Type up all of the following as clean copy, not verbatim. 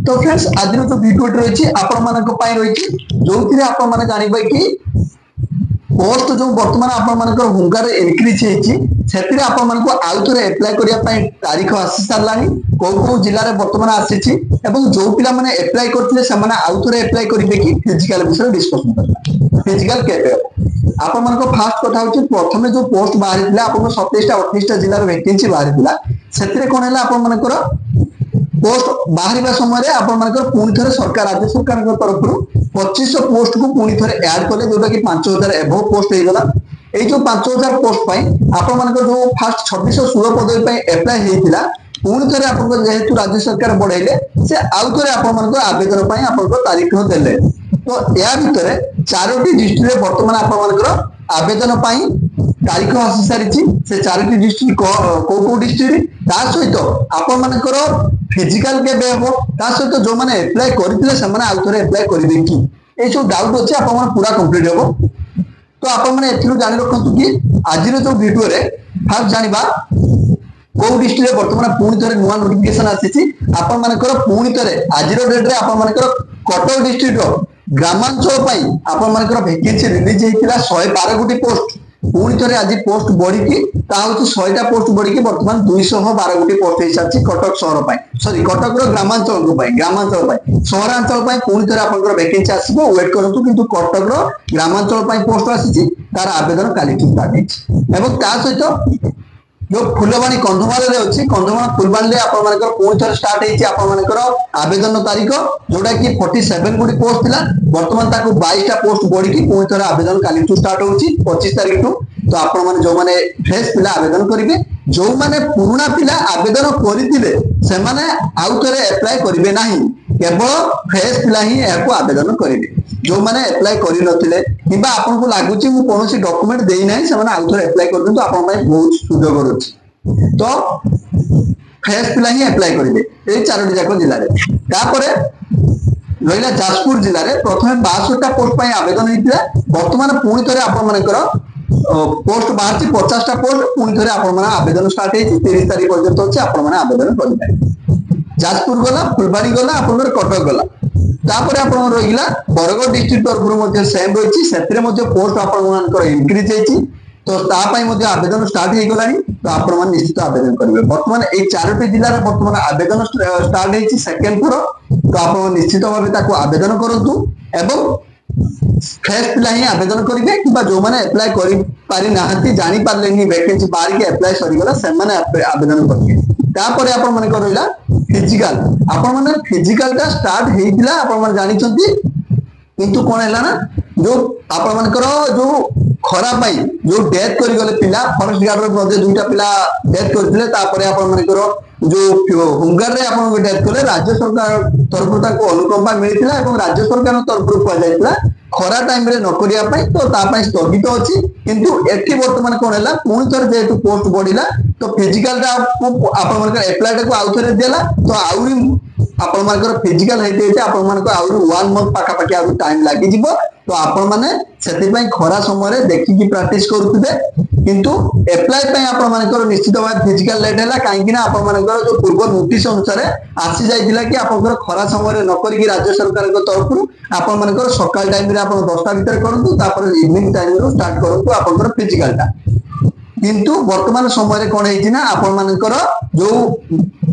तो फ्रेंड्स आज जो भिडियो रही रही जो आप जानवे कि पोस्ट जो बर्तमान आप हुंगार इनक्रीज होती आउ थे एप्लाय करने तारीख आसी सारा कौ जिले में बर्तमान आसी जो पिला मैंने एप्लाय करते आउ थे एप्लाय करेंगे कि फिजिकल विषय डिस्कसन करना फिजिकल केबे आप फास्ट कथा हूँ प्रथम जो पोस्ट बाहरी आप 27-28 जिलार वैकेंसी बाहरी से कौन है आपर पोस्ट बाहर समय आपर पुणी थे सरकार राज्य सरकार तरफ 2500 पोस्ट को पुणी थे ऐड कले जोटा कि 5000 एभव पोस्ट होगा ये जो 5000 पोस्ट आप जो फास्ट 2616 पदवी एप्लाय होता पुणी थे आप जेहेतु राज्य सरकार बढ़ाइले से आउ थे आप आवेदन आप तारीख देले तो या भितर 4टी डिस्ट्रिक्ट बर्तमान आप आवेदन तारीख आसी सारी से 4टी डिस्ट्रिक्ट कौ डिस्ट्रिक्ट सहित आप फिजिकल केबे हम सहित जो मैंने एप्लाय करते आउ थे एप्लाय करेंगे कि ये सब डाउट अच्छे आप पूरा कंप्लीट हम तो आप जानी रखु कि आज जो भिडियो फास्ट जाना कौ डिस्ट्रिक्ट बर्तमान पुणी थे नुआ नोटिफिकेशन आसी पुणी थे आज डेट्रे आप कटक डिस्ट्रिक्ट ग्रामांचल आप वैकेंसी रिलीज होता 112 गोटी पोस्ट पुणी थे आज पोस्ट बढ़ी 100टा पोस्ट बढ़ी बर्तमान 212 गोटी पोस्ट हो सारी कटक सहर सॉरी कटक ग्रामांचल ग्रामांचल सहरांचल पुणी थे आप वैकेंसी आसो वेट करूँ कि कटक ग्रामांचल पोस्ट आसी तार आवेदन काली स्टार्ट सहित जो फुलवाणी कंधमाल अच्छी कंधमाल फुलवाणी पुणी थे स्टार्ट होकर आवेदन तारीख जोटा कि 47 गोटी पोस्ट थी बर्तमान 22टा पोस्ट बढ़ी पुणी थे आवेदन काली स्टार्ट हो 25 तारीख टू तो आप जो मैंने फ्रेश पिला आवेदन करेंगे जो मैंने पुराना पिला आवेदन करते आउ थे एप्लाय करेंगे ना केवल फ्रेश पिला ही आवेदन करेंगे जो मैंने एप्लाय करते कि आपको लगुच कौन डॉक्यूमेंट देना से आउ थे एप्लाय कर दिखाँ आप बहुत सुजोग रही तो फ्रेश पिला ही एप्लाय करेंगे ये 4टी जाक जिले रहा जाजपुर जिले में प्रथम 62टा पोस्ट आवेदन होता बर्तमान पुणी थे आप पोस्ट बाहर 50टा पोस्ट पुणी थे आप आवेदन स्टार्ट हो 30 तारीख पर्यंत अच्छे आप आवेदन करेंगे जाजपुर गला फुलवाणी गला आप कटक गला तापर आप रहा बरगढ़ डिस्ट्रिक्ट तरफ सेम रही से पोस्ट आप इनक्रीज होती तो आवेदन स्टार्ट हो गला तो आप निश्चित आवेदन करेंगे बर्तमान ये 4टी जिले में बर्तमान आवेदन स्टार्ट हो सेकेंड थर तो आप निश्चित भाव आवेदन करूँ एवं फ्रेश पिला ही आवेदन करेंगे कि जो मैंने एप्लाय कर पारि ना जानी पारे वैकेंसी बाहर के एप्लाय सरीगला से आवेदन करेंगे तापर आप रहा फिजिकल आप फिजिकल टा स्टार्ट होता आप जानते किंतु कौन है ना जो आप जो खरा जो डेथ करगले पिला फॉरेस्ट गार्ड 2टा पिला डेथ करते जो होमगार्ड रे आप डेथ कले राज्य सरकार तरफ अनुकंपा मिलता है राज्य सरकार तरफ कहुला खरा टाइम रे न करने तो स्थगित अच्छी किंतु एटी बर्तमान कौन है पुणी थर जेहेतु पोस्ट बढ़ला तो फिजिकल आप एप्लाय को आउ थे देला तो आउरी आप फिजिकल होते आउरी 1 मंथ पाखापाखि आउरी टाइम लगी तो आपण माने से खरा समय देखिकी प्रैक्टिस करुथे किंतु एप्लाय आप निश्चित भाव फिजिकल लेट है कहीं आप जो पूर्व नोटिस अनुसार आसी जाइला कि आप खरा समय न करी राज्य सरकार तरफ आप सकाल टाइम 10टा भितर करूँ इवनिंग टाइम स्टार्ट करूँ आप फिजिकल टा किंतु वर्तमान समय कौन है आपर जो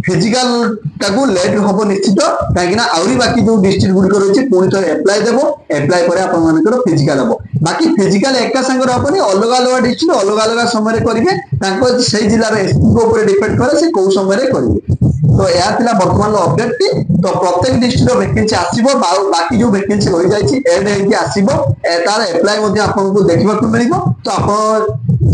फिजिकल टाकू लेट हम निश्चित कहीं आउरी बाकी जो डिस्ट्रिक्ट गुड़िक रही पुणी थे एप्लाय देव एप्लाय पर आप फिजिकल हम बाकी फिजिकल एका सांगे हेनी अलग अलग डिस्ट्रिक्ट अलग अलग समय करेंगे से जिलार एसपी डिपेंड करे से कौ समय करेंगे तो यह बर्तमान अपडेट टी तो प्रत्येक डिस्ट्रिक्ट वैकेंसी आसो बाकी जो वैकेंसी रही जाए एड होगी आसो तार एप्लाय आपको देखा मिल तो आप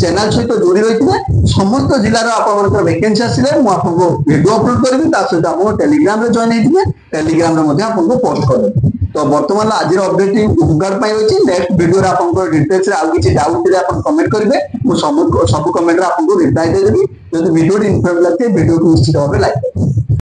चैनल सहित जोड़ी रही समस्त जिलार आप वैकेंसी आसिले मुझे वीडियो अपलोड करी सहित आप टेलीग्राम रे जॉइन होते टेलीग्राम आपको पोस्ट कर तो बर्तमान आज अपडेट होमगार्ड रही नेक्स्ट वीडियो आप डिटेल्स आउ किसी डाउट आप कमेंट करेंगे मुझे सब कमेंट आपको रिप्लाई देदेवी जो वीडियो इनफॉर्मेटिव लगे वीडियो को निश्चित भाव लाइक